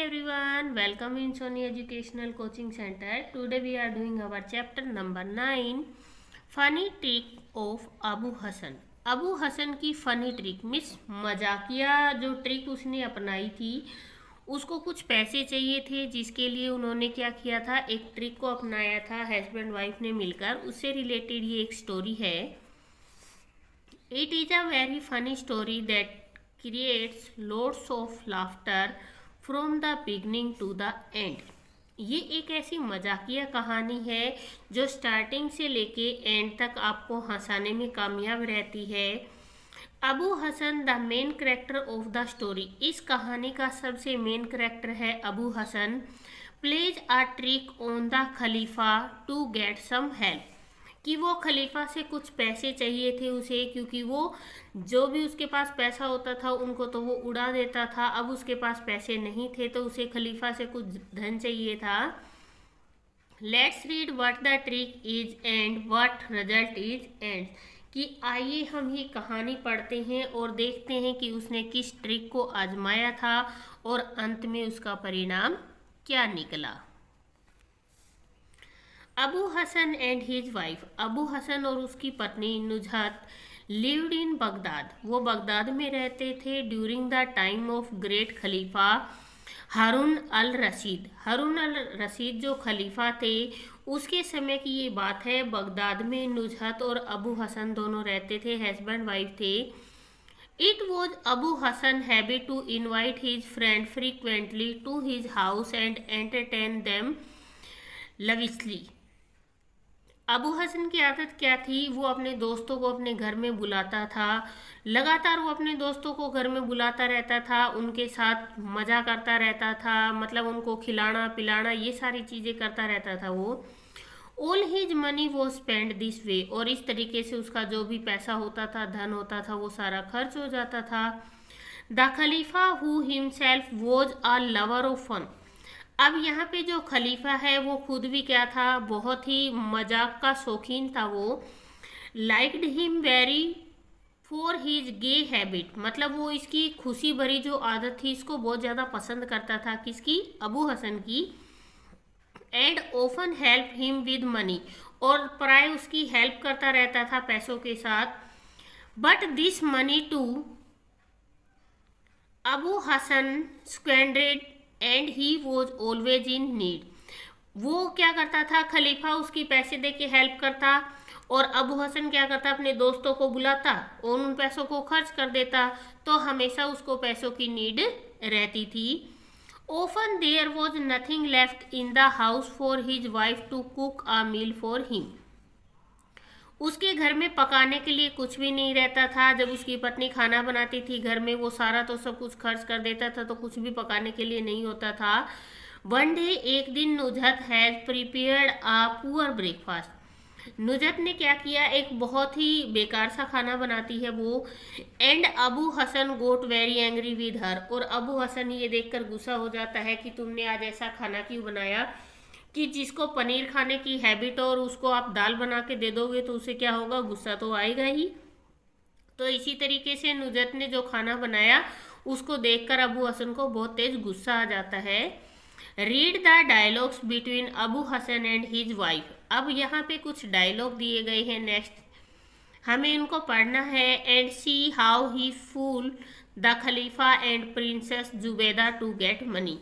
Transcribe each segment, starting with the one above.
everyone, welcome in Sony Educational Coaching Center. Today we are doing our chapter number 9, Funny Trick of Abu Hassan. Abu Hasan की funny trick means मजाकिया जो trick उसने अपनाई थी, उसको कुछ पैसे चाहिए थे जिसके लिए उन्होंने क्या किया था, एक ट्रिक को अपनाया था हस्बैंड वाइफ ने मिलकर। उससे रिलेटेड ये एक स्टोरी है। It is a very funny story that creates loads of laughter from the beginning to the end. ये एक ऐसी मजाकिया कहानी है जो स्टार्टिंग से लेके एंड तक आपको हंसाने में कामयाब रहती है। Abu Hasan the main character of the story, इस कहानी का सबसे मेन कैरेक्टर है Abu Hasan. Plays a trick on the खलीफा टू गेट सम हेल्प, कि वो खलीफा से कुछ पैसे चाहिए थे उसे, क्योंकि वो जो भी उसके पास पैसा होता था उनको तो वो उड़ा देता था। अब उसके पास पैसे नहीं थे तो उसे खलीफा से कुछ धन चाहिए था। Let's read what the trick is and what result is and, कि आइए हम ये कहानी पढ़ते हैं और देखते हैं कि उसने किस ट्रिक को आजमाया था और अंत में उसका परिणाम क्या निकला। Abu Hasan and his wife, Abu Hasan और उसकी पत्नी नुजहत लिव्ड इन बगदाद, वो बगदाद में रहते थे during the time of great Khalifa Harun al Rashid. Harun al Rashid जो खलीफा थे उसके समय की ये बात है। बगदाद में नुजहत और अबू हसन दोनों रहते थे, हस्बैंड वाइफ थे। It was Abu Hasan habit to invite his friend frequently to his house and entertain them lavishly. Abu Hasan की आदत क्या थी, वो अपने दोस्तों को अपने घर में बुलाता था। लगातार वो अपने दोस्तों को घर में बुलाता रहता था, उनके साथ मज़ा करता रहता था, मतलब उनको खिलाना पिलाना ये सारी चीज़ें करता रहता था वो। ऑल हिज मनी वो स्पेंड दिस वे, और इस तरीके से उसका जो भी पैसा होता था, धन होता था, वो सारा खर्च हो जाता था। द खलीफा who himself was a lover of fun, अब यहाँ पे जो खलीफा है वो खुद भी क्या था, बहुत ही मजाक का शौकीन था वो। Liked him very for his gay habit, मतलब वो इसकी खुशी भरी जो आदत थी इसको बहुत ज़्यादा पसंद करता था, किसकी, अबू हसन की। And often help him with money, और प्राय उसकी हेल्प करता रहता था पैसों के साथ। But this money to Abu Hasan squandered and he was always in need, वो क्या करता था, खलीफा उसकी पैसे दे के हेल्प करता और अबू हसन क्या करता, अपने दोस्तों को बुलाता और उन पैसों को खर्च कर देता, तो हमेशा उसको पैसों की नीड रहती थी। Often there was nothing left in the house for his wife to cook a meal for him, उसके घर में पकाने के लिए कुछ भी नहीं रहता था। जब उसकी पत्नी खाना बनाती थी घर में, वो सारा तो सब कुछ खर्च कर देता था, तो कुछ भी पकाने के लिए नहीं होता था। वन डे, एक दिन, Nuzhat has prepared a poor breakfast, Nuzhat ने क्या किया, एक बहुत ही बेकार सा खाना बनाती है वो। And Abu Hasan got very angry with her, और अबू हसन ये देखकर गुस्सा हो जाता है कि तुमने आज ऐसा खाना क्यों बनाया, कि जिसको पनीर खाने की हैबिट हो और उसको आप दाल बना के दे दोगे तो उसे क्या होगा, गुस्सा तो आएगा ही। तो इसी तरीके से नुजहत ने जो खाना बनाया उसको देखकर अबू हसन को बहुत तेज गुस्सा आ जाता है। Read the dialogues between Abu Hasan and his wife, अब यहाँ पे कुछ डायलॉग दिए गए हैं, नेक्स्ट हमें इनको पढ़ना है। And see how he fool the खलीफा and princess Zubaida to get money,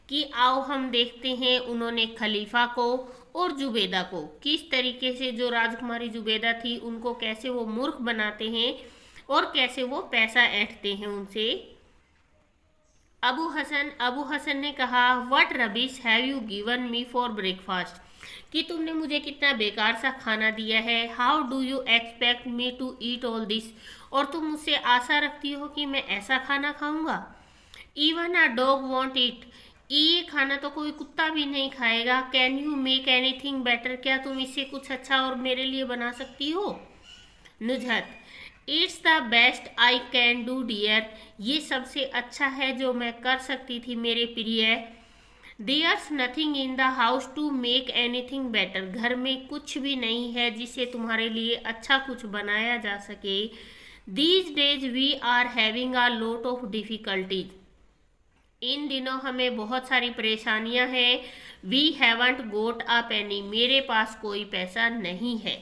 कि आओ हम देखते हैं उन्होंने खलीफा को और जुबैदा को किस तरीके से, जो राजकुमारी जुबैदा थी उनको कैसे वो मूर्ख बनाते हैं और कैसे वो पैसा ऐंठते हैं उनसे। अबू हसन ने कहा, what rubbish have you given me for breakfast, कि तुमने मुझे कितना बेकार सा खाना दिया है। How do you expect me to eat all this, और तुम मुझसे आशा रखती हो कि मैं ऐसा खाना खाऊंगा। Even a dog want it, ये खाना तो कोई कुत्ता भी नहीं खाएगा। Can you make anything better, क्या तुम इससे कुछ अच्छा और मेरे लिए बना सकती हो। Nuzhat, it's the best I can do dear, ये सबसे अच्छा है जो मैं कर सकती थी मेरे प्रिय। There's nothing in the house to make anything better, घर में कुछ भी नहीं है जिससे तुम्हारे लिए अच्छा कुछ बनाया जा सके। These days we are having a lot of difficulties, इन दिनों हमें बहुत सारी परेशानियां हैं। वी हैवंट गोट अ पेनी, मेरे पास कोई पैसा नहीं है।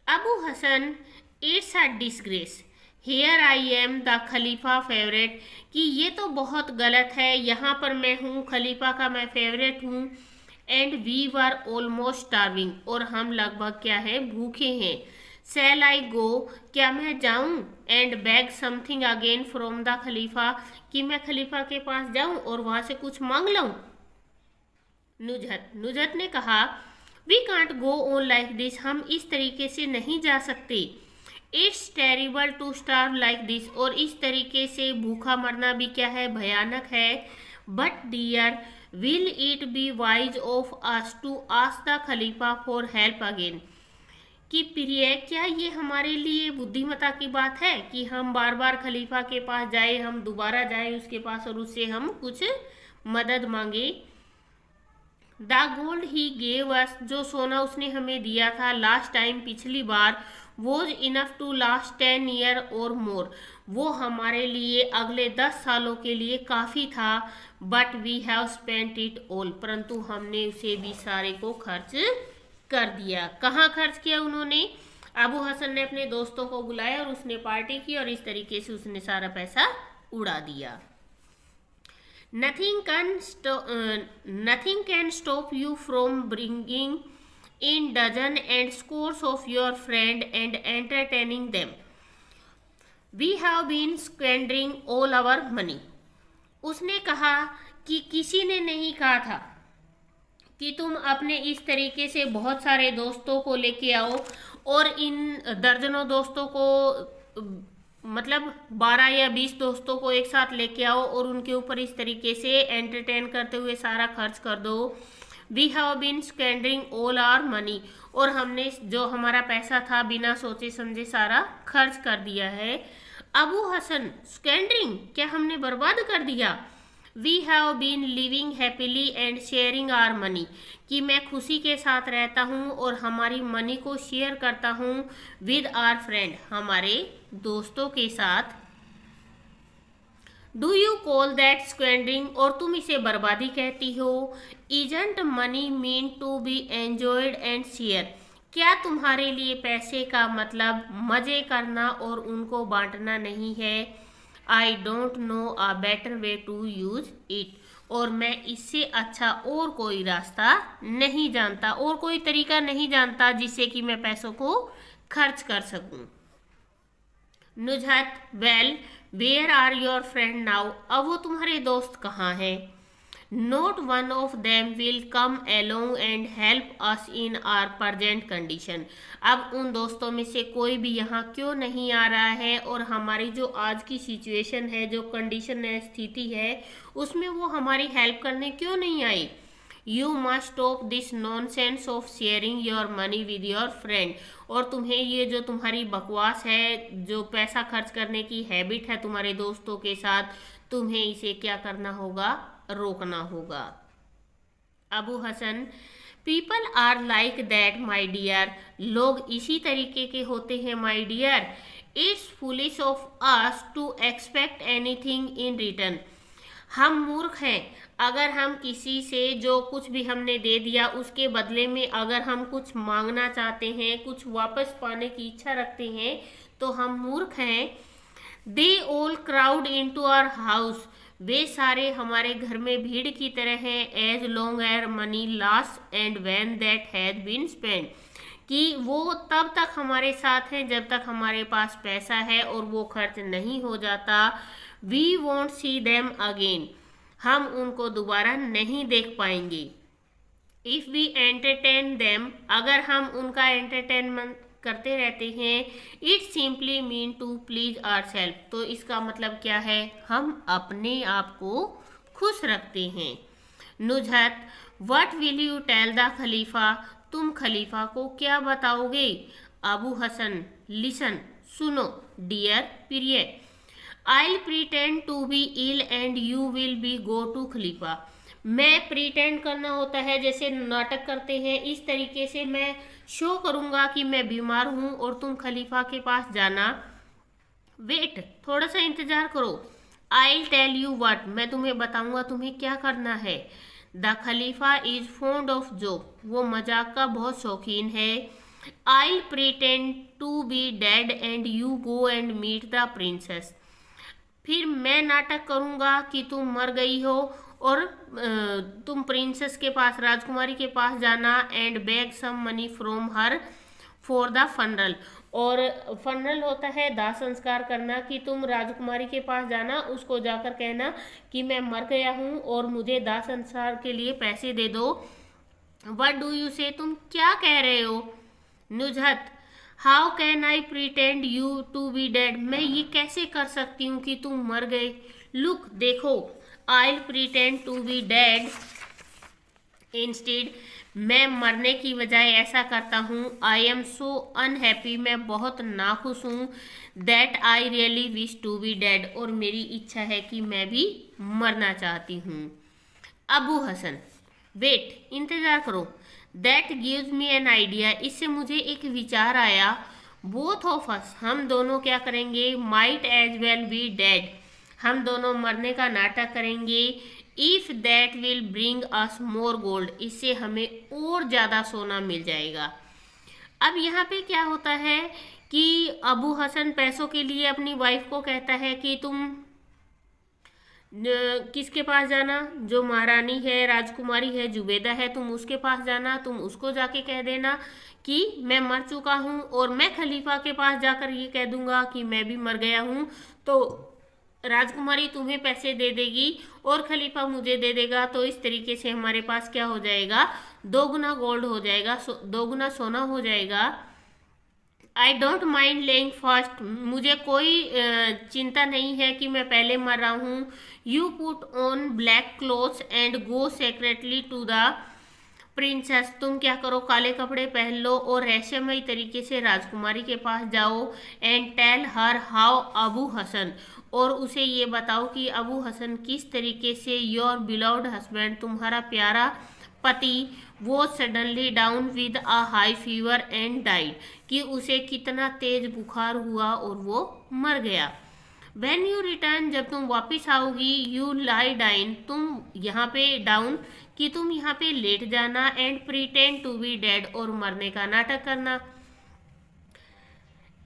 Abu Hasan, it's a disgrace, here I am the खलीफा फेवरेट, कि ये तो बहुत गलत है, यहाँ पर मैं हूँ, खलीफा का मैं फेवरेट हूँ। And we were almost starving, और हम लगभग क्या है, भूखे हैं। सेल आई गो, क्या मैं जाऊं, and beg something again from the Khalifa, कि मैं खलीफा के पास जाऊं और वहां से कुछ मांग लूं। नुजहत ने कहा, we can't go on like this, हम इस तरीके से नहीं जा सकते। It's terrible to starve like this, और इस तरीके से भूखा मरना भी क्या है, भयानक है। But dear, will it be wise of us to ask the khalifa for help again, कि प्रिय, क्या ये हमारे लिए बुद्धिमता की बात है कि हम बार बार खलीफा के पास जाए, हम दोबारा जाए उसके पास और उससे हम कुछ मदद मांगे। The gold he gave us, जो सोना उसने हमें दिया था लास्ट टाइम, पिछली बार, was enough to last 10 year और मोर, वो हमारे लिए अगले 10 सालों के लिए काफ़ी था। But we have spent it all, परंतु हमने उसे भी सारे को खर्च कर दिया। कहाँ खर्च किया उन्होंने? अबू हसन ने अपने दोस्तों को बुलाया और उसने पार्टी की और इस तरीके से उसने सारा पैसा उड़ा दिया। Nothing can stop you from bringing in dozen and scores of your friend and entertaining them. We have been squandering all our money. उसने कहा कि किसी ने नहीं कहा था कि तुम अपने इस तरीके से बहुत सारे दोस्तों को लेके आओ और इन दर्जनों दोस्तों को, मतलब 12 या 20 दोस्तों को एक साथ लेके आओ और उनके ऊपर इस तरीके से एंटरटेन करते हुए सारा खर्च कर दो। We have been spending all our money, और हमने जो हमारा पैसा था बिना सोचे समझे सारा खर्च कर दिया है। अबू हसन, स्पेंडिंग, क्या हमने बर्बाद कर दिया? We have been living happily and sharing our money, कि मैं खुशी के साथ रहता हूँ और हमारी मनी को शेयर करता हूँ विद आवर फ्रेंड, हमारे दोस्तों के साथ। Do you call that squandering, और तुम इसे बर्बादी कहती हो? Isn't money mean to be enjoyed and share, क्या तुम्हारे लिए पैसे का मतलब मजे करना और उनको बांटना नहीं है? I don't know a better way to use it, और मैं इससे अच्छा और कोई रास्ता नहीं जानता और कोई तरीका नहीं जानता जिससे कि मैं पैसों को खर्च कर सकूं। Nuzhat, well where are your friend now, अब वो तुम्हारे दोस्त कहाँ हैं? Not one of them will come along and help us in our present condition, अब उन दोस्तों में से कोई भी यहाँ क्यों नहीं आ रहा है और हमारी जो आज की सिचुएशन है, जो कंडीशन है, स्थिति है, उसमें वो हमारी हेल्प करने क्यों नहीं आई? You must stop this nonsense of sharing your money with your friend, और तुम्हें ये जो तुम्हारी बकवास है, जो पैसा खर्च करने की हैबिट है तुम्हारे दोस्तों के साथ, तुम्हें इसे क्या करना होगा? रोकना होगा। Abu Hasan, people are like that my dear, लोग इसी तरीके के होते हैं my dear. It's foolish of us to expect anything in return, हम मूर्ख हैं अगर हम किसी से जो कुछ भी हमने दे दिया उसके बदले में अगर हम कुछ मांगना चाहते हैं, कुछ वापस पाने की इच्छा रखते हैं, तो हम मूर्ख हैं। They all crowd into our house, वे सारे हमारे घर में भीड़ की तरह हैं। As long our money last and when that has been spend, कि वो तब तक हमारे साथ हैं जब तक हमारे पास पैसा है और वो खर्च नहीं हो जाता। We won't see them again, हम उनको दोबारा नहीं देख पाएंगे। इफ़ वी एंटरटेन देम, अगर हम उनका एंटरटेनमेंट करते रहते हैं, it simply mean to please our self, तो इसका मतलब क्या है? हम अपने आप को खुश रखते हैं। Nuzhat, what will you tell the Khalifa, तुम खलीफा को क्या बताओगे? अबू हसन, लिसन, सुनो, डियर प्रिय, I pretend to be ill and you will be go to Khalifa, मैं प्रिटेंड करना होता है, जैसे नाटक करते हैं, इस तरीके से मैं शो करूंगा कि मैं बीमार हूं और तुम खलीफा के पास जाना। वेट, थोड़ा सा इंतजार करो। आई टेल यू वट, मैं तुम्हें बताऊंगा तुम्हें क्या करना है। The Khalifa is fond of joke, वो मजाक का बहुत शौकीन है। I pretend to be dead and you go and meet the princess, फिर मैं नाटक करूंगा कि तुम मर गई हो और तुम प्रिंसेस के पास, राजकुमारी के पास जाना, and beg some money from her for the funeral, और फनरल होता है दाह संस्कार करना, कि तुम राजकुमारी के पास जाना, उसको जाकर कहना कि मैं मर गया हूँ और मुझे दाह संस्कार के लिए पैसे दे दो। व्हाट डू यू से, तुम क्या कह रहे हो। Nuzhat, how can I pretend you to be dead, मैं ये कैसे कर सकती हूँ कि तुम मर गए। लुक, देखो, I pretend to be dead instead, मैं मरने की बजाय ऐसा करता हूँ। आई एम सो अनहैप्पी, मैं बहुत नाखुश हूँ। That I really wish to be dead, और मेरी इच्छा है कि मैं भी मरना चाहती हूँ। अबू हसन, वेट, इंतजार करो। That gives me an idea, इससे मुझे एक विचार आया। बोथ ऑफ अस, हम दोनों क्या करेंगे, might as well be dead, हम दोनों मरने का नाटक करेंगे। If that will bring us more gold, इससे हमें और ज्यादा सोना मिल जाएगा। अब यहाँ पे क्या होता है कि अबू हसन पैसों के लिए अपनी वाइफ को कहता है कि तुम किसके पास जाना, जो महारानी है, राजकुमारी है, जुबेदा है, तुम उसके पास जाना, तुम उसको जाके कह देना कि मैं मर चुका हूँ, और मैं खलीफा के पास जाकर ये कह दूंगा कि मैं भी मर गया हूँ, तो राजकुमारी तुम्हें पैसे दे देगी और खलीफा मुझे दे देगा। तो इस तरीके से हमारे पास क्या हो जाएगा, दोगुना गोल्ड हो जाएगा, दोगुना सोना हो जाएगा। आई डोंट माइंड लेइंग फर्स्ट, मुझे कोई चिंता नहीं है कि मैं पहले मर रहा हूँ। You put on black clothes and go secretly to the princess, तुम क्या करो, काले कपड़े पहन लो और रहस्यमय तरीके से राजकुमारी के पास जाओ। And tell her how Abu Hasan, और उसे ये बताओ कि अबू हसन किस तरीके से योर बिलव्ड हस्बैंड, तुम्हारा प्यारा पति, वो suddenly down with a high fever and died, कि उसे कितना तेज बुखार हुआ और वो मर गया। व्हेन यू रिटर्न, जब तुम वापस आओगी, यू लाई डाइन, तुम यहाँ पे डाउन, कि तुम यहाँ पे लेट जाना, and pretend to be dead, और मरने का नाटक करना।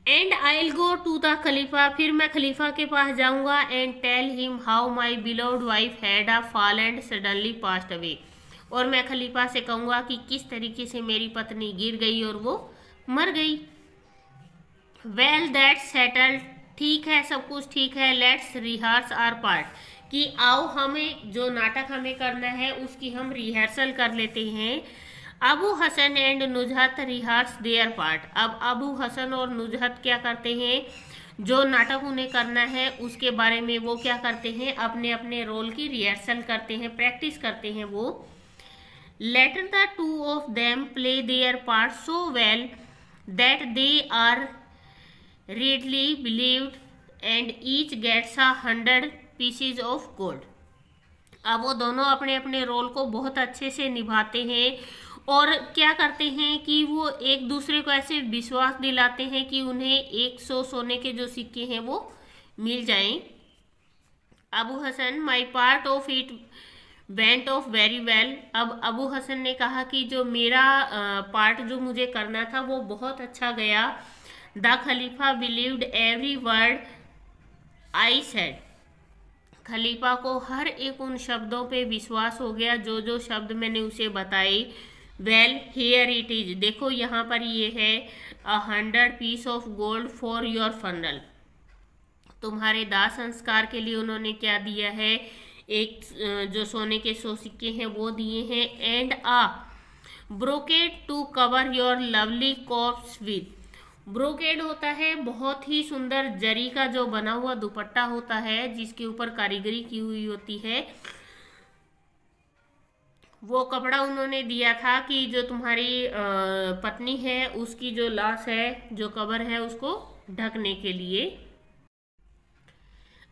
And I will go to the Khalifa, फिर मैं खलीफा के पास जाऊंगा, and tell him how my beloved wife had a fall and suddenly passed away, और मैं खलीफा से कहूंगा कि किस तरीके से मेरी पत्नी गिर गई और वो मर गई। वेल दैट सेटल्ड, ठीक है, सब कुछ ठीक है। लेट्स रिहर्स आवर पार्ट, कि आओ हमें जो नाटक हमें करना है उसकी हम रिहर्सल कर लेते हैं। Abu Hasan and Nuzhat rehearse their part, अब अबू हसन और नुजहत क्या करते हैं, जो नाटक उन्हें करना है उसके बारे में वो क्या करते हैं, अपने अपने रोल की रिहर्सल करते हैं, प्रैक्टिस करते हैं वो। Later the two of them play their part so well that they are readily believed and each gets 100 pieces of gold, अब वो दोनों अपने अपने रोल को बहुत अच्छे से निभाते हैं और क्या करते हैं कि वो एक दूसरे को ऐसे विश्वास दिलाते हैं कि उन्हें 100 सोने के जो सिक्के हैं वो मिल जाएं। Abu Hasan, my part of it went off very well, अब अबू हसन ने कहा कि जो मेरा पार्ट जो मुझे करना था वो बहुत अच्छा गया। The Khalifa believed every word I said, खलीफा को हर एक उन शब्दों पे विश्वास हो गया जो जो शब्द मैंने उसे बताए। वेल हियर इट इज, देखो यहाँ पर ये है, 100 piece of gold for your funeral, तुम्हारे दाह संस्कार के लिए उन्होंने क्या दिया है, एक जो सोने के 100 सिक्के हैं वो दिए हैं। And a brocade to cover your lovely corpse with, brocade होता है बहुत ही सुंदर जरी का जो बना हुआ दुपट्टा होता है जिसके ऊपर कारीगरी की हुई होती है, वो कपड़ा उन्होंने दिया था कि जो तुम्हारी पत्नी है उसकी जो लाश है, जो कब्र है, उसको ढकने के लिए।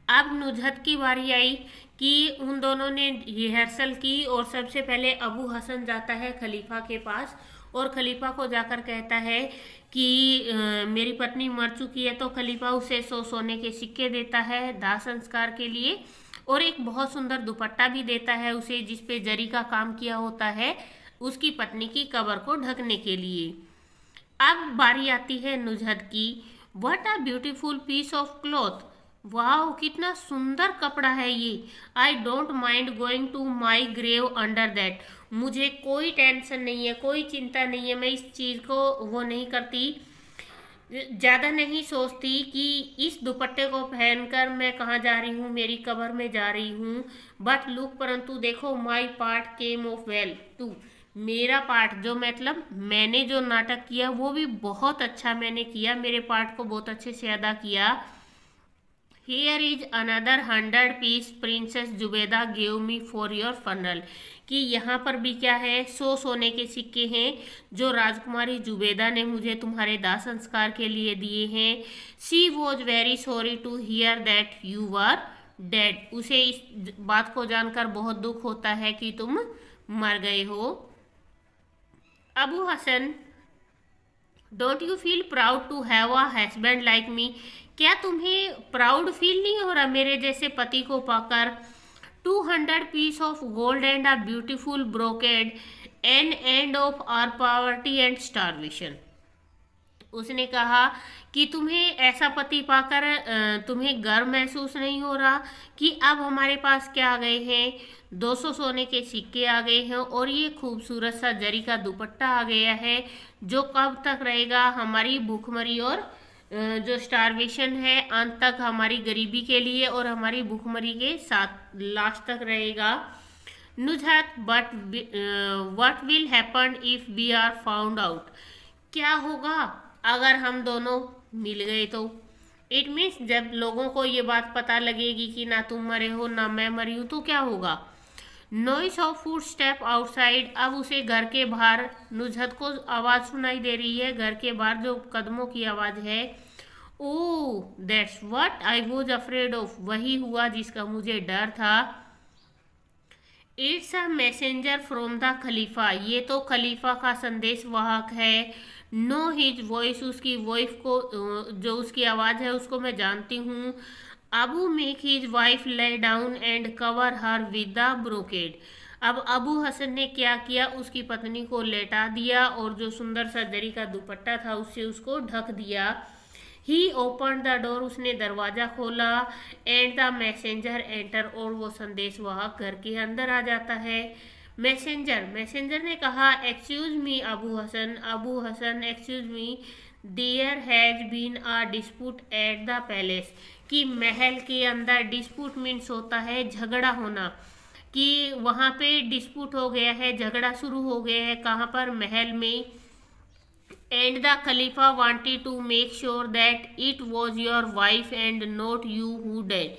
अब नुजहत की बारी आई कि उन दोनों ने रिहर्सल की और सबसे पहले अबू हसन जाता है खलीफा के पास और खलीफा को जाकर कहता है कि मेरी पत्नी मर चुकी है। तो खलीफा उसे 100 सोने के सिक्के देता है दाह संस्कार के लिए, और एक बहुत सुंदर दुपट्टा भी देता है उसे, जिसपे जरी का काम किया होता है उसकी पत्नी की कब्र को ढकने के लिए। अब बारी आती है नुजहत की। What a beautiful piece of cloth, वाह कितना सुंदर कपड़ा है ये। I don't mind going to my grave under that, मुझे कोई टेंशन नहीं है, कोई चिंता नहीं है, मैं इस चीज़ को वो नहीं करती, ज़्यादा नहीं सोचती कि इस दुपट्टे को पहनकर मैं कहाँ जा रही हूँ, मेरी कब्र में जा रही हूँ। बट लुक, परंतु देखो, my part came off well too, मेरा पार्ट जो मतलब मैंने जो नाटक किया वो भी बहुत अच्छा मैंने किया, मेरे पार्ट को बहुत अच्छे से अदा किया। Here is another 100 piece princess Zubaida give me for your funeral, कि यहाँ पर भी क्या है, 100 सोने के सिक्के हैं जो राजकुमारी जुबेदा ने मुझे तुम्हारे दाह संस्कार के लिए दिए हैं। She was very sorry to hear that you are dead, उसे इस बात को जानकर बहुत दुख होता है कि तुम मर गए हो। Abu Hasan, don't you feel proud to have a husband like me, क्या तुम्हें प्राउड फील नहीं हो रहा मेरे जैसे पति को पाकर। 200 piece of gold and a beautiful brocade, an end of our poverty and starvation, उसने कहा कि तुम्हें ऐसा पति पाकर तुम्हें गर्व महसूस नहीं हो रहा कि अब हमारे पास क्या आ गए हैं, 200 सोने के सिक्के आ गए हैं और ये खूबसूरत सा जरी का दुपट्टा आ गया है, जो कब तक रहेगा, हमारी भूखमरी और जो स्टारवेशन है अंत तक, हमारी गरीबी के लिए और हमारी भूखमरी के साथ लास्ट तक रहेगा। Nuzhat, but what will happen if we are found out, क्या होगा अगर हम दोनों मिल गए तो। इट मीन्स जब लोगों को ये बात पता लगेगी कि ना तुम मरे हो ना मैं मरी हूँ तो क्या होगा। Noise of foot step outside, अब उसे घर के बाहर, नुजहत को आवाज़ सुनाई दे रही है, घर के बाहर जो कदमों की आवाज़ है। Oh that's what I was afraid of, वही हुआ जिसका मुझे डर था। It's a messenger from the Khalifa, ये तो खलीफा का संदेश वाहक है। नो हिज वॉइस, उसकी वॉइस को, जो उसकी आवाज़ है उसको मैं जानती हूँ। Abu make his wife lie down and cover her with the brocade, अब अबू हसन ने क्या किया, उसकी पत्नी को लेटा दिया और जो सुंदर सा जरी का दुपट्टा था उससे उसको ढक दिया। ही ओपन द डोर, उसने दरवाज़ा खोला। एंड द मैसेंजर एंटर, और वो संदेशवाहक घर के अंदर आ जाता है। मैसेंजर ने कहा, excuse me Abu Hasan excuse me, there has been a dispute at the palace, कि महल के अंदर डिस्प्यूट मीन्स होता है झगड़ा होना, कि वहाँ पे डिस्प्यूट हो गया है, झगड़ा शुरू हो गया है, कहाँ पर, महल में। And the Khalifa wanted to make sure that it was your wife and not you who dead,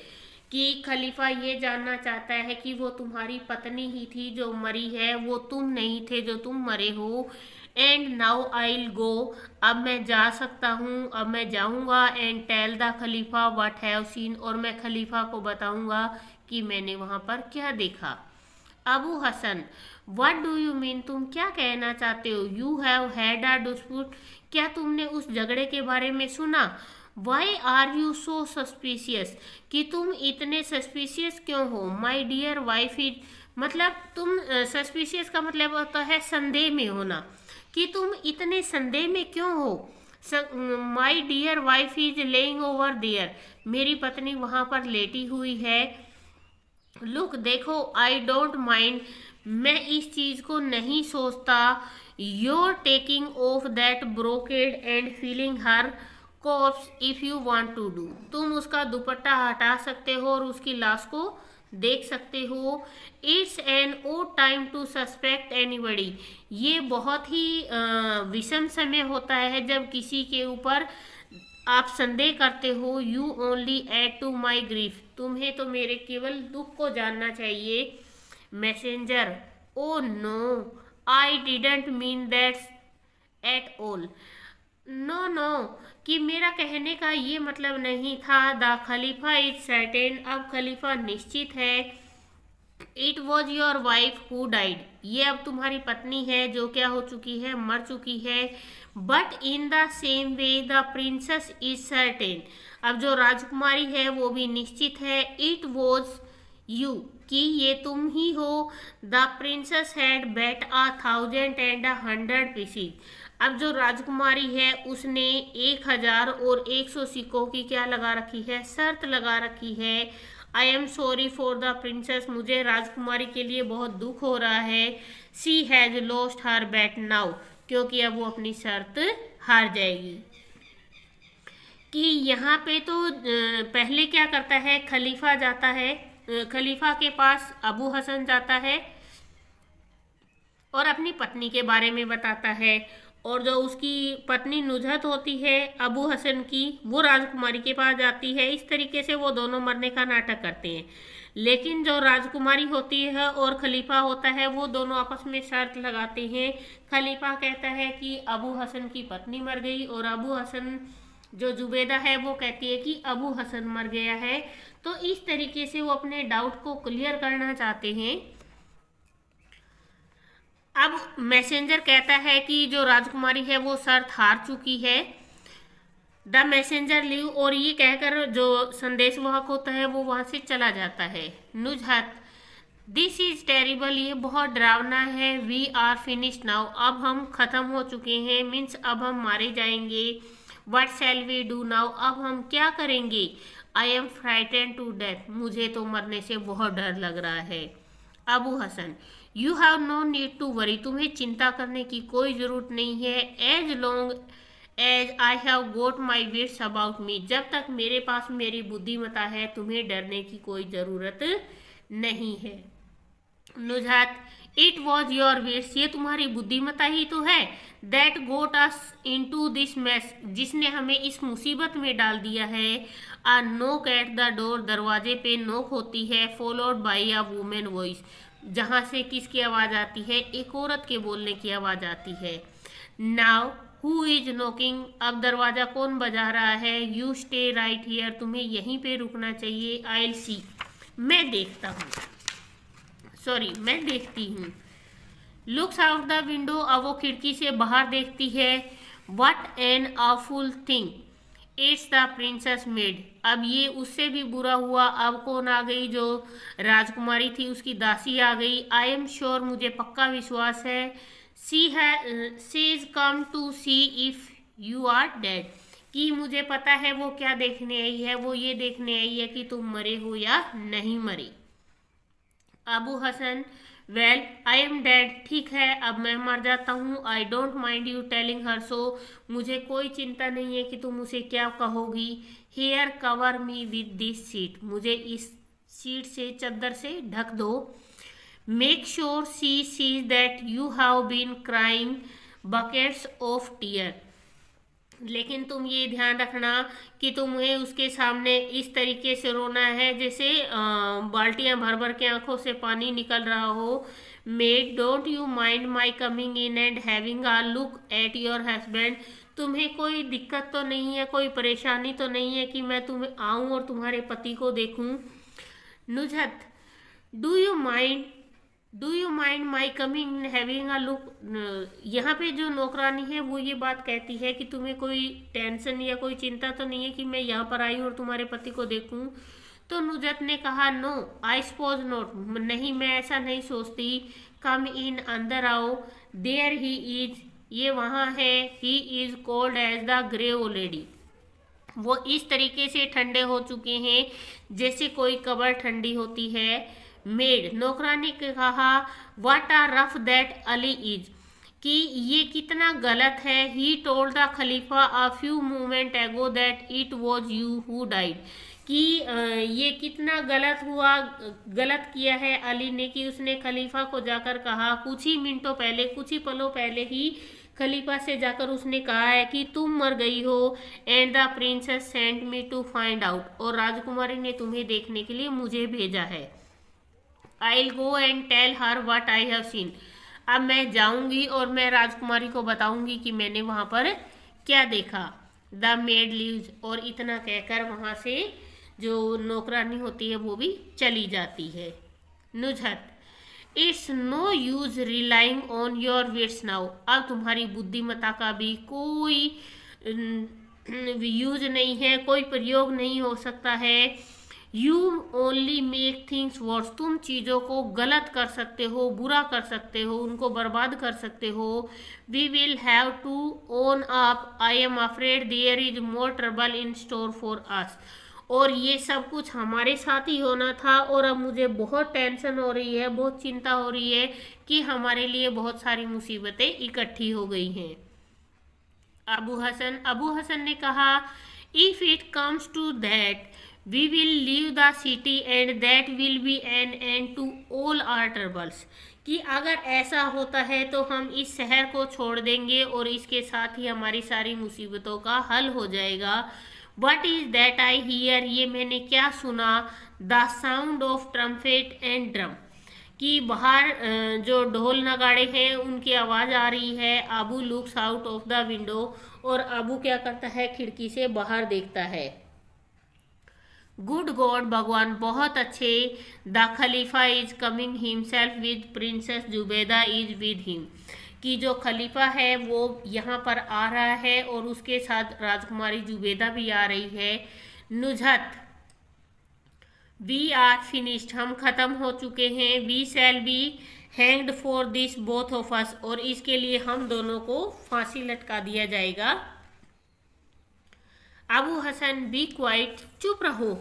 कि खलीफा ये जानना चाहता है कि वो तुम्हारी पत्नी ही थी जो मरी है, वो तुम नहीं थे जो तुम मरे हो। And now I will go, अब मैं जा सकता हूँ, अब मैं जाऊँगा। And tell the Khalifa what have seen, और मैं खलीफा को बताऊँगा कि मैंने वहाँ पर क्या देखा। Abu Hasan, what do you mean, तुम क्या कहना चाहते हो। You have had a dispute, क्या तुमने उस झगड़े के बारे में सुना। Why are you so suspicious, कि तुम इतने सस्पिशियस क्यों हो। माई डियर वाइफ इज, मतलब तुम, सस्पिशियस का मतलब होता है संदेह में होना, कि तुम इतने संदेह में क्यों हो। My dear wife is lying over there, मेरी पत्नी वहाँ पर लेटी हुई है। लुक देखो, आई डोंट माइंड, मैं इस चीज़ को नहीं सोचता। Your taking off that brocade and feeling her corpse if you want to do, तुम उसका दुपट्टा हटा सकते हो और उसकी लाश को देख सकते हो। It's no time to suspect anybody, ये बहुत ही विषम समय होता है जब किसी के ऊपर आप संदेह करते हो। You only add to my grief, तुम्हें तो मेरे केवल दुख को जानना चाहिए। Messenger, oh no I didn't mean that's at all, no, कि मेरा कहने का ये मतलब नहीं था। द खलीफा इज सर्टेन, अब खलीफा निश्चित है। It was your wife who died, ये अब तुम्हारी पत्नी है जो क्या हो चुकी है, मर चुकी है। But in the same way the princess is certain, अब जो राजकुमारी है वो भी निश्चित है। इट वॉज यू, कि ये तुम ही हो। The princess had bet 1,000 pieces, अब जो राजकुमारी है उसने 1,000 और 100 सिक्कों की क्या लगा रखी है, शर्त लगा रखी है। I am sorry for the princess, मुझे राजकुमारी के लिए बहुत दुख हो रहा है। She has lost her bet now, क्योंकि अब वो अपनी शर्त हार जाएगी। कि यहाँ पे तो पहले क्या करता है, खलीफा जाता है, खलीफा के पास अबू हसन जाता है और अपनी पत्नी के बारे में बताता है। और जो उसकी पत्नी नुजहत होती है अबू हसन की, वो राजकुमारी के पास जाती है। इस तरीके से वो दोनों मरने का नाटक करते हैं। लेकिन जो राजकुमारी होती है और खलीफा होता है वो दोनों आपस में शर्त लगाते हैं। खलीफा कहता है कि अबू हसन की पत्नी मर गई, और अबू हसन जो जुबेदा है वो कहती है कि अबू हसन मर गया है। तो इस तरीके से वो अपने डाउट को क्लियर करना चाहते हैं। अब मैसेंजर कहता है कि जो राजकुमारी है वो शर्त हार चुकी है। द मैसेंजर लीव, और ये कहकर जो संदेशवाहक होता है वो वहां से चला जाता है। नुजहत, दिस इज टेरिबल, ये बहुत डरावना है। वी आर फिनिश नाउ, अब हम खत्म हो चुके हैं, मीन्स अब हम मारे जाएंगे। What shall we do now, अब हम क्या करेंगे। I am frightened to death, मुझे तो मरने से बहुत डर लग रहा है। Abu Hasan, you have no need to worry, तुम्हें चिंता करने की कोई जरूरत नहीं है। As long as I have got my wits about me, जब तक मेरे पास मेरी बुद्धिमता है तुम्हें डरने की कोई जरूरत नहीं है। Nuzhat, it was your wits, ये तुम्हारी बुद्धिमता ही तो है। That got us into this mess, जिसने हमें इस मुसीबत में डाल दिया है। आ नोक एट द डोर, दरवाजे पे नोक होती है। Followed by a women voice, जहाँ से किसकी आवाज़ आती है, एक औरत के बोलने की आवाज़ आती है। नाउ हु इज नोकिंग, अब दरवाज़ा कौन बजा रहा है। यू स्टे राइट हियर, तुम्हें यहीं पे रुकना चाहिए। आई विल सी, मैं देखता हूँ, सॉरी मैं देखती हूँ। लुक्स आउट द विंडो, अब वो खिड़की से बाहर देखती है। What N awful thing, it's the princess made, अब ये उससे भी बुरा हुआ। अब कौन आ गई, जो राजकुमारी थी उसकी दासी आ गई। आई एम श्योर, मुझे पक्का विश्वास है। She is come to see if you are dead, कि मुझे पता है वो क्या देखने आई है, वो ये देखने आई है कि तुम मरे हो या नहीं मरे। Abu Hasan, well I am dead, ठीक है अब मैं मर जाता हूँ। I don't mind you telling her so, मुझे कोई चिंता नहीं है कि तुम उसे क्या कहोगी। Here cover me with this sheet, मुझे इस शीट से, चद्दर से ढक दो। Make sure she sees that you have been crying buckets of tear, लेकिन तुम ये ध्यान रखना कि तुम्हें उसके सामने इस तरीके से रोना है जैसे बाल्टियां भर भर के आंखों से पानी निकल रहा हो। Made, don't you mind my coming in and having a look at your husband, तुम्हें कोई दिक्कत तो नहीं है, कोई परेशानी तो नहीं है कि मैं तुम्हें आऊं और तुम्हारे पति को देखूं। Nuzhat, do you mind my coming having a look, यहाँ पे जो नौकरानी है वो ये बात कहती है कि तुम्हें कोई टेंशन या कोई चिंता तो नहीं है कि मैं यहाँ पर आई हूँ और तुम्हारे पति को देखूँ। तो नुजहत ने कहा, नो आई सपोज नॉट, नहीं मैं ऐसा नहीं सोचती। कम इन, अंदर आओ। देयर ही इज, ये वहाँ है। He is cold as the grave lady, वो इस तरीके से ठंडे हो चुके हैं जैसे कोई कब्र ठंडी होती है। मेड, नौकरानी ने कहा, what a rough that Ali is, कि ये कितना गलत है। He told the Khalifa a few moment ago that it was you who died, कि ये कितना गलत किया है अली ने कि उसने खलीफा को जाकर कहा कुछ ही मिनटों पहले, कुछ ही पलों पहले ही खलीफा से जाकर उसने कहा है कि तुम मर गई हो। And the princess sent me to find out, और राजकुमारी ने तुम्हें देखने के लिए मुझे भेजा है। I will go and tell her what I have seen, अब मैं जाऊंगी और मैं राजकुमारी को बताऊंगी कि मैंने वहां पर क्या देखा। द मेड लीव्स, और इतना कहकर वहां से जो नौकरानी होती है वो भी चली जाती है। Nuzhat, it's no use relying on your wits now. अब तुम्हारी बुद्धिमत्ता का भी कोई यूज नहीं है, कोई प्रयोग नहीं हो सकता है। You only make things verse, तुम चीज़ों को गलत कर सकते हो, बुरा कर सकते हो, उनको बर्बाद कर सकते हो। We will have to own up, I am afraid there is more trouble in store for us. और ये सब कुछ हमारे साथ ही होना था, और अब मुझे बहुत टेंशन हो रही है, बहुत चिंता हो रही है कि हमारे लिए बहुत सारी मुसीबतें इकट्ठी हो गई हैं। अबू हसन ने कहा, if it comes to that we will leave the city and that will be an end to all our troubles, कि अगर ऐसा होता है तो हम इस शहर को छोड़ देंगे और इसके साथ ही हमारी सारी मुसीबतों का हल हो जाएगा। What is that I hear, ये मैंने क्या सुना, the sound of trumpet and drum, कि बाहर जो ढोल नगाड़े हैं उनकी आवाज़ आ रही है। Abu looks out of the window, और अबू क्या करता है, खिड़की से बाहर देखता है। गुड गॉड, भगवान बहुत अच्छे। The Khalifa is coming himself with princess Zubaida is with him, कि जो खलीफा है वो यहाँ पर आ रहा है और उसके साथ राजकुमारी जुबैदा भी आ रही है। नुजहत, वी आर फिनिश्ड, हम खत्म हो चुके हैं। We shall be hanged for this both of us, और इसके लिए हम दोनों को फांसी लटका दिया जाएगा। अबू हसन, बी क्वाइट, चुप रहो।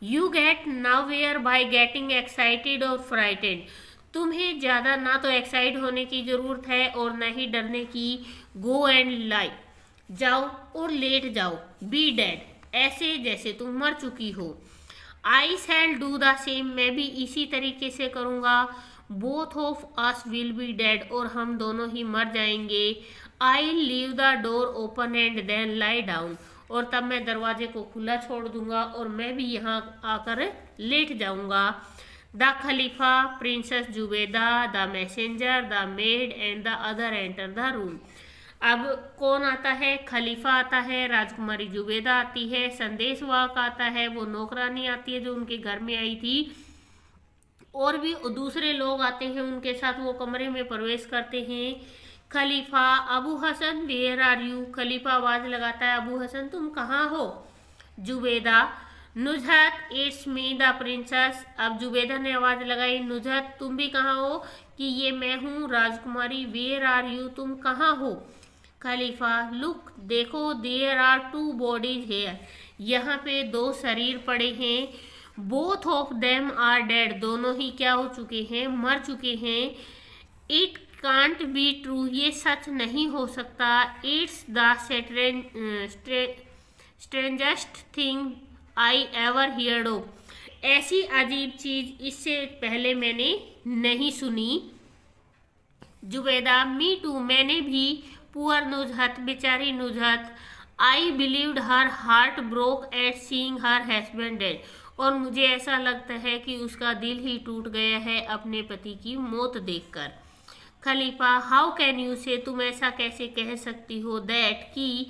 You get nowhere by getting excited और फ्राइटेड, तुम्हें ज़्यादा ना तो एक्साइट होने की ज़रूरत है और न ही डरने की। गो एंड लाई, जाओ और लेट जाओ। बी डेड, ऐसे जैसे तुम मर चुकी हो। I shall do the same, मैं भी इसी तरीके से करूँगा। Both of us will be dead, और हम दोनों ही मर जाएंगे। I leave the door open and then lie down, और तब मैं दरवाजे को खुला छोड़ दूंगा और मैं भी यहाँ आकर लेट जाऊंगा। The Khalifa, princess Zubaida, the messenger, the maid and the other enter the room. अब कौन आता है, खलीफा आता है, राजकुमारी जुबैदा आती है, संदेशवाहक आता है, वो नौकरानी आती है जो उनके घर में आई थी, और भी दूसरे लोग आते हैं उनके साथ। वो कमरे में प्रवेश करते हैं। Khalifa, Abu Hasan where are you, खलीफा आवाज लगाता है, अबू हसन तुम कहाँ हो। Zubaida, Nuzhat, it's me the princess, अब जुबैदा ने आवाज लगाई, नुजहत तुम भी कहाँ हो, कि ये मैं हूँ राजकुमारी। वेयर आर यू, तुम कहाँ हो। खलीफा, लुक, देखो, there are two bodies here, यहाँ पे दो शरीर पड़े हैं। Both of them are dead, दोनों ही क्या हो चुके हैं, मर चुके हैं। इट कांट बी ट्रू, ये सच नहीं हो सकता। It's the strangest thing I ever heard of, ऐसी अजीब चीज इससे पहले मैंने नहीं सुनी। जुबैदा, मी टू, मैंने भी। पुअर नुजहत, बेचारी Nuzhat. I believed her heart broke at seeing her husband dead, और मुझे ऐसा लगता है कि उसका दिल ही टूट गया है अपने पति की मौत देखकर। खलीफा, हाउ कैन यू से, तुम ऐसा कैसे कह सकती हो, दैट कि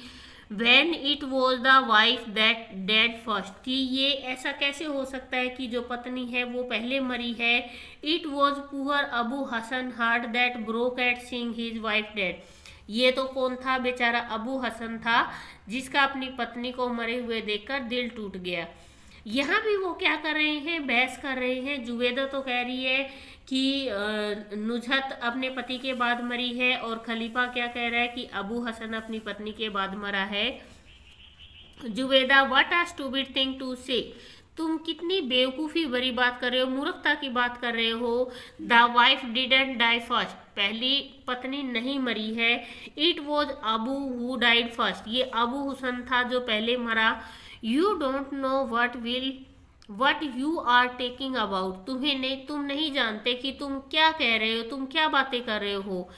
when it was the wife that dead first, कि ये ऐसा कैसे हो सकता है कि जो पत्नी है वो पहले मरी है। It was poor Abu Hasan heart that broke at seeing his wife dead, ये तो कौन था, बेचारा अबू हसन था जिसका अपनी पत्नी को मरे हुए देखकर दिल टूट गया। यहाँ भी वो क्या कर रहे हैं, बहस कर रहे हैं। जुबैदा तो कह रही है कि नुजहत अपने पति के बाद मरी है, और खलीफा क्या कह रहा है कि अबू हसन अपनी पत्नी के बाद मरा है। Zubaida, what a stupid thing to say, तुम कितनी बेवकूफ़ी भरी बात कर रहे हो, मूर्खता की बात कर रहे हो। The wife didn't die first, पहली पत्नी नहीं मरी है। It was Abu who died first, ये अबू हुसन था जो पहले मरा। You don't know what you are talking about, तुम नहीं जानते कि तुम क्या कह रहे हो, तुम क्या बातें कर रहे हो।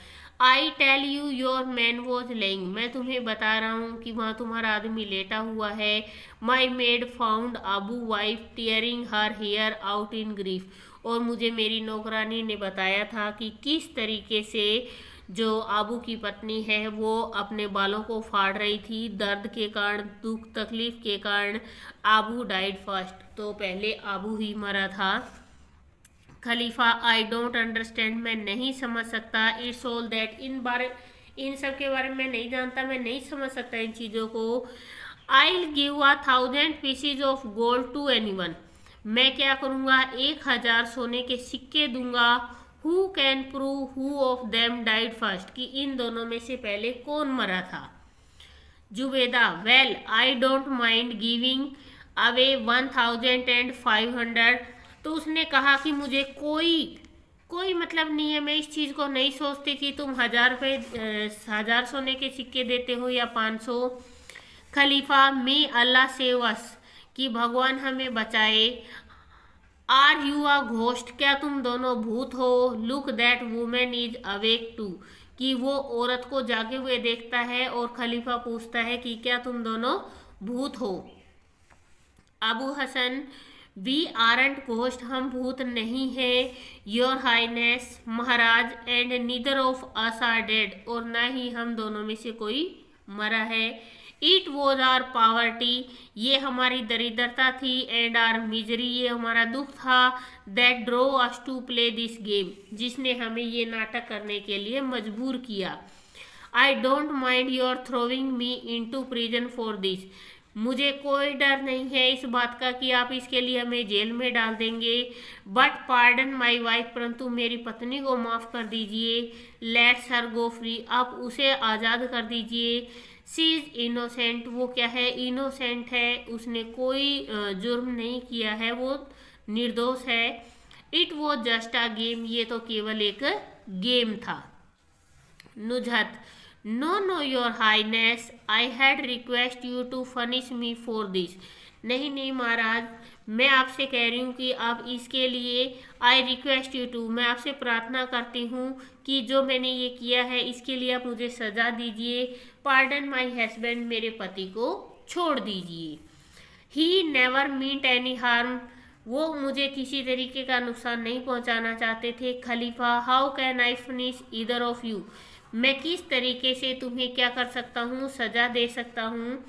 I tell you your man was lying, मैं तुम्हें बता रहा हूँ कि वहाँ तुम्हारा आदमी लेटा हुआ है। My maid found Abu wife tearing her hair out in grief, और मुझे मेरी नौकरानी ने बताया था कि किस तरीके से जो आबू की पत्नी है वो अपने बालों को फाड़ रही थी दर्द के कारण, दुख तकलीफ के कारण। आबू डाइड फर्स्ट, तो पहले आबू ही मरा था। खलीफा आई डोंट अंडरस्टैंड, मैं नहीं समझ सकता। इट्स ऑल दैट, इन सब के बारे में मैं नहीं जानता, मैं नहीं समझ सकता इन चीज़ों को। I will give 1,000 pieces of gold to anyone, मैं क्या करूँगा 1,000 सोने के सिक्के दूंगा। Who can prove who of them died first, कि इन दोनों में से पहले कौन मरा था। Zubaida, well I don't mind giving away 1,500, तो उसने कहा कि मुझे कोई मतलब नहीं है, मैं इस चीज़ को नहीं सोचती कि तुम 1,000 सोने के सिक्के देते हो या 500। खलीफा, मे अल्लाह सेव अस, कि भगवान हमें बचाए। आर यू अ घोस्ट, क्या तुम दोनों भूत हो। Look that women is awake too, कि वो औरत को जागे हुए देखता है और खलीफा पूछता है कि क्या तुम दोनों भूत हो। Abu Hasan, we aren't ghost, हम भूत नहीं है। योर हाइनेस, महाराज, and neither of us are dead, और ना ही हम दोनों में से कोई मरा है। इट वॉज आर पावर्टी, ये हमारी दरिद्रता थी। एंड आर मिजरी, ये हमारा दुख था। That drew us to play this game, जिसने हमें ये नाटक करने के लिए मजबूर किया। I don't mind your throwing me into prison for this, मुझे कोई डर नहीं है इस बात का कि आप इसके लिए हमें जेल में डाल देंगे। बट पार्डन माई वाइफ, परंतु मेरी पत्नी को माफ़ कर दीजिए। लेट्स हर गो फ्री, आप उसे आज़ाद कर दीजिए। शी इज़ इनोसेंट, वो क्या है इनोसेंट है, उसने कोई जुर्म नहीं किया है, वो निर्दोष है। इट वो जस्ट अ गेम, ये तो केवल एक गेम था। Nuzhat, no your highness, I had request you to punish me for this, नहीं महाराज, मैं आपसे कह रही हूँ कि आप इसके लिए, आई रिक्वेस्ट यू टू, मैं आपसे प्रार्थना करती हूँ कि जो मैंने ये किया है इसके लिए आप मुझे सजा दीजिए। पार्डन माई हस्बैंड, मेरे पति को छोड़ दीजिए। He never meant any harm, वो मुझे किसी तरीके का नुकसान नहीं पहुंचाना चाहते थे। Khalifa, how can I finish either of you, मैं किस तरीके से तुम्हें क्या कर सकता हूँ, सजा दे सकता हूँ।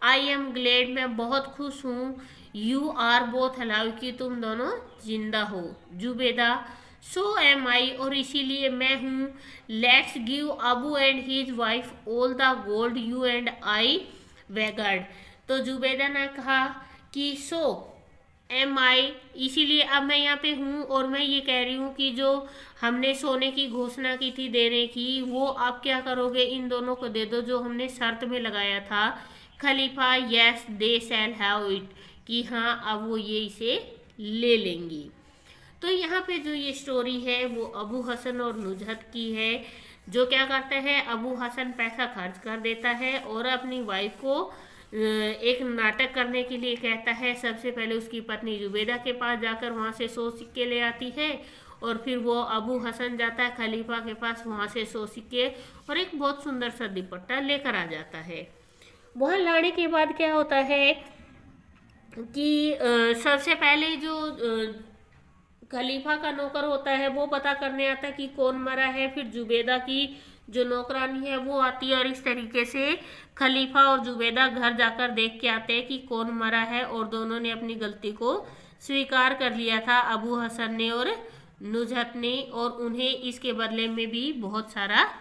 आई एम ग्लेड, मैं बहुत खुश हूँ। यू आर बोथ अलाउ, कि तुम दोनों जिंदा हो। जुबेदा, सो एम आई, और इसीलिए मैं हूँ। Let's give Abu and his wife all the gold you and I wagered, तो जुबेदा ने कहा कि सो एम आई, इसीलिए अब मैं यहाँ पे हूँ और मैं ये कह रही हूँ कि जो हमने सोने की घोषणा की थी देने की, वो आप क्या करोगे, इन दोनों को दे दो जो हमने शर्त में लगाया था। Khalifa, yes they shall have it, कि हाँ अब वो ये इसे ले लेंगी। तो यहाँ पे जो ये स्टोरी है वो अबू हसन और नुजहत की है। जो क्या करता है, अबू हसन पैसा खर्च कर देता है और अपनी वाइफ को एक नाटक करने के लिए कहता है। सबसे पहले उसकी पत्नी जुबेदा के पास जाकर वहाँ से 100 सिक्के ले आती है, और फिर वो अबू हसन जाता है खलीफा के पास, वहाँ से 100 सिक्के और एक बहुत सुंदर सा दुपट्टा लेकर आ जाता है। वहाँ लाने के बाद क्या होता है कि सबसे पहले जो खलीफा का नौकर होता है वो पता करने आता है कि कौन मरा है। फिर जुबेदा की जो नौकरानी है वो आती है, और इस तरीके से खलीफा और जुबेदा घर जाकर देख के आते हैं कि कौन मरा है, और दोनों ने अपनी गलती को स्वीकार कर लिया था, अबू हसन ने और नुजहत ने, और उन्हें इसके बदले में भी बहुत सारा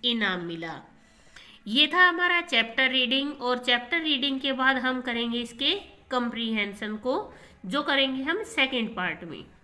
इनाम मिला। ये था हमारा चैप्टर रीडिंग, और चैप्टर रीडिंग के बाद हम करेंगे इसके कंप्रीहेंशन को, जो करेंगे हम सेकंड पार्ट में।